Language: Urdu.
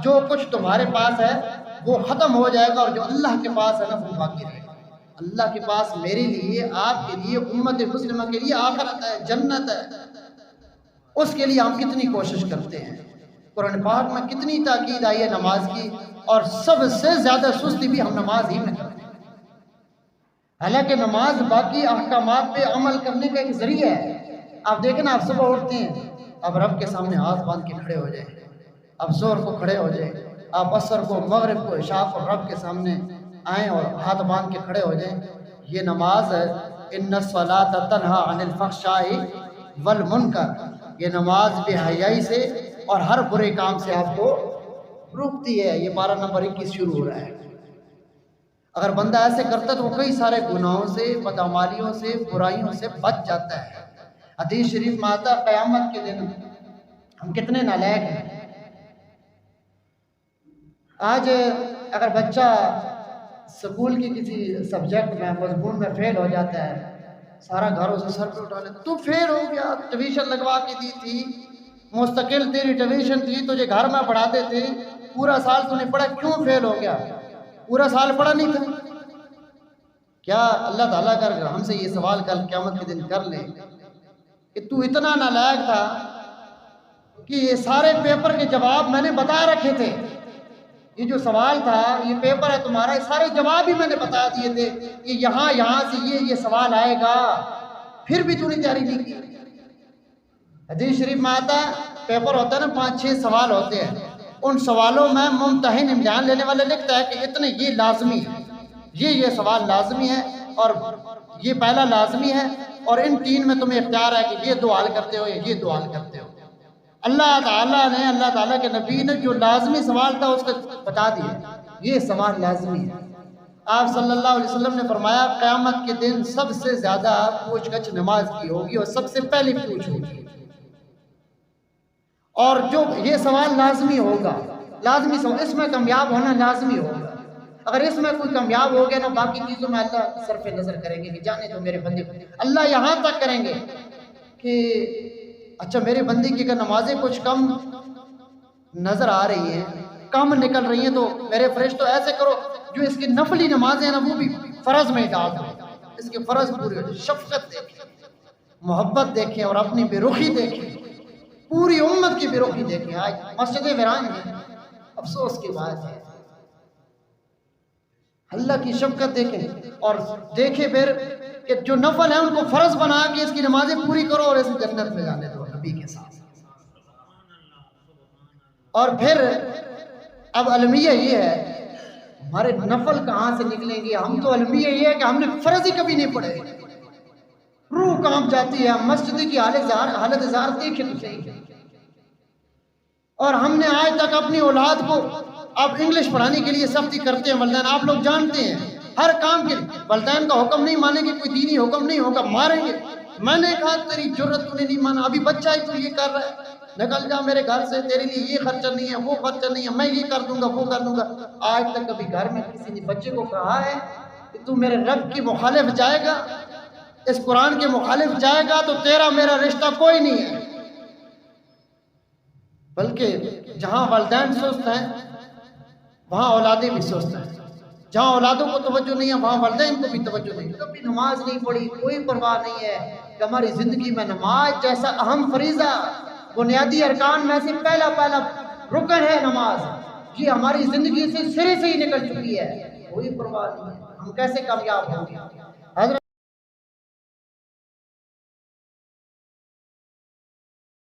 جو کچھ تمہارے پاس ہے وہ ختم ہو جائے گا، اور جو اللہ کے پاس ہے نا وہ باقی رہے گا۔ اللہ کے پاس میرے لیے، آپ کے لیے، امت مسلمہ کے لیے آخرت ہے، جنت ہے، اس کے لیے ہم کتنی کوشش کرتے ہیں۔ قرآن پاک میں کتنی تاکید آئی ہے نماز کی، اور سب سے زیادہ سستی بھی ہم نماز ہی میں کرتے ہیں۔ حالانکہ نماز باقی احکامات پہ عمل کرنے کا ایک ذریعہ ہے۔ آپ دیکھیں نا، آپ صبح اٹھتے ہیں، اب رب کے سامنے ہاتھ باندھ کے کھڑے ہو جائیں، اب ظہر کو کھڑے ہو جائیں، آپ عصر کو، مغرب کو، عشاء کو رب کے سامنے آئیں اور ہاتھ باندھ کے کھڑے ہو جائیں۔ یہ نماز ہے، ان الصلاۃ تنہی عن الفحشاء والمنکر، یہ نماز بے حیائی سے اور ہر برے کام سے آپ کو روکتی ہے۔ یہ پارہ نمبر 21 شروع ہو رہا ہے۔ اگر بندہ ایسے کرتا ہے تو وہ کئی سارے گناہوں سے، بدعمالیوں سے، برائیوں سے بچ جاتا ہے۔ حدیث شریف میں آتا ہے قیامت کے دن ہم کتنے نالائق ہیں۔ آج اگر بچہ سکول کی کسی سبجیکٹ میں، مضمون میں فیل ہو جاتا ہے، سارا گھر اسے سر پہ اٹھا لیتا، تو فیل ہو گیا، ٹیوشن لگوا کے دی تھی، مستقل تیری ٹیوشن تھی، تجھے گھر میں پڑھاتے تھے، پورا سال تو نے پڑھا، کیوں فیل ہو گیا؟ پورا سال پڑھا نہیں تھا؟ کیا اللہ تعالیٰ کر ہم سے یہ سوال کل قیامت کے دن کر لے کہ تو اتنا نالائق تھا کہ یہ سارے پیپر کے جواب میں نے بتا رکھے تھے، یہ جو سوال تھا، یہ پیپر ہے تمہارا، یہ سارے جواب ہی میں نے بتا دیے تھے کہ یہاں سے یہ سوال آئے گا، پھر بھی تو نے تیاری نہیں کی۔ حدیث شریف میں آتا ہے، پیپر ہوتا ہے نا، 5-6 سوال ہوتے ہیں، ان سوالوں میں ممتحن امتحان لینے والے لکھتا ہے کہ اتنے یہ لازمی ہے، یہ سوال لازمی ہے، اور یہ پہلا لازمی ہے، اور ان 3 میں تمہیں اختیار ہے کہ یہ 2 حل کرتے ہو یا یہ 2 حل کرتے ہو۔ اللہ تعالیٰ کے نبی نے جو لازمی سوال تھا اس کو بتا دیا، یہ سوال لازمی ہے۔ آپ صلی اللہ علیہ وسلم نے فرمایا قیامت کے دن سب سے زیادہ پوچھ گچھ نماز کی ہوگی، اور سب سے پہلی پوچھ ہوگی، اور جو یہ سوال لازمی ہوگا، لازمی سوال، اس میں کامیاب ہونا لازمی ہوگا۔ اگر اس میں کوئی کامیاب ہو گیا نا، باقی چیزوں میں اللہ صرف نظر کریں گے کہ جانے تو میرے بندے کو، اللہ یہاں تک کریں گے کہ اچھا میرے بندے کی اگر نمازیں کچھ کم نظر آ رہی ہیں، کم نکل رہی ہیں، تو میرے فرشتوں ایسے کرو جو اس کی نفلی نمازیں ہیں نا وہ بھی فرض میں ڈال دو، اس کے فرض پورے ہو جائے۔ شفقت دیکھیں، محبت دیکھیں، اور اپنی بے رخی دیکھیں، پوری امت کی بے رخی دیکھیں۔ آج مسجدیں ویران ہیں، افسوس کی بات ہے۔ اللہ کی شفقت دیکھیں، اور دیکھیں پھر کہ جو نفل ہیں ان کو فرض بنا کے اس کی نمازیں پوری کرو اور اسے جنت میں جانے دو نبی کے ساتھ۔ اور پھر اب المیہ یہ ہے، ہمارے نفل کہاں سے نکلیں گے؟ ہم تو المیہ یہ ہے کہ ہم نے فرض ہی کبھی نہیں پڑھے، روح کانپ جاتی ہے، مسجد کی حالت ظاہر دیکھیں تو صحیح۔ اور ہم نے آج تک اپنی اولاد کو اب انگلش پڑھانے کے لیے سختی کرتے ہیں، والدین آپ لوگ جانتے ہیں، ہر کام کے والدین کا حکم نہیں مانیں گے، کوئی دینی حکم نہیں ہوگا، ماریں گے۔ میں نے کہا تیری جرت تو نے نہیں مانا، ابھی بچہ ہی تو یہ کر رہا ہے، نکل جا میرے گھر سے، تیرے لیے یہ خرچہ نہیں ہے، وہ خرچہ نہیں ہے، میں یہ کر دوں گا، وہ کر دوں گا۔ آج تک کبھی گھر میں کسی نے بچے کو کہا ہے کہ تو میرے رب کی مخالف جائے گا، اس قرآن کے مخالف جائے گا تو تیرا میرا رشتہ کوئی نہیں ہے؟ بلکہ جہاں والدین سست ہیں وہاں اولادیں بھی سست ہیں، جہاں اولادوں کو توجہ نہیں ہے وہاں والدین کو بھی توجہ نہیں۔ کبھی نماز نہیں پڑھی، کوئی پرواہ نہیں ہے کہ ہماری زندگی میں نماز جیسا اہم فریضہ، بنیادی ارکان میں سے پہلا رکن ہے نماز، یہ ہماری زندگی سے سرے سے ہی نکل چکی ہے، کوئی پرواہ نہیں ہے۔ ہم کیسے کامیاب ہوں گے؟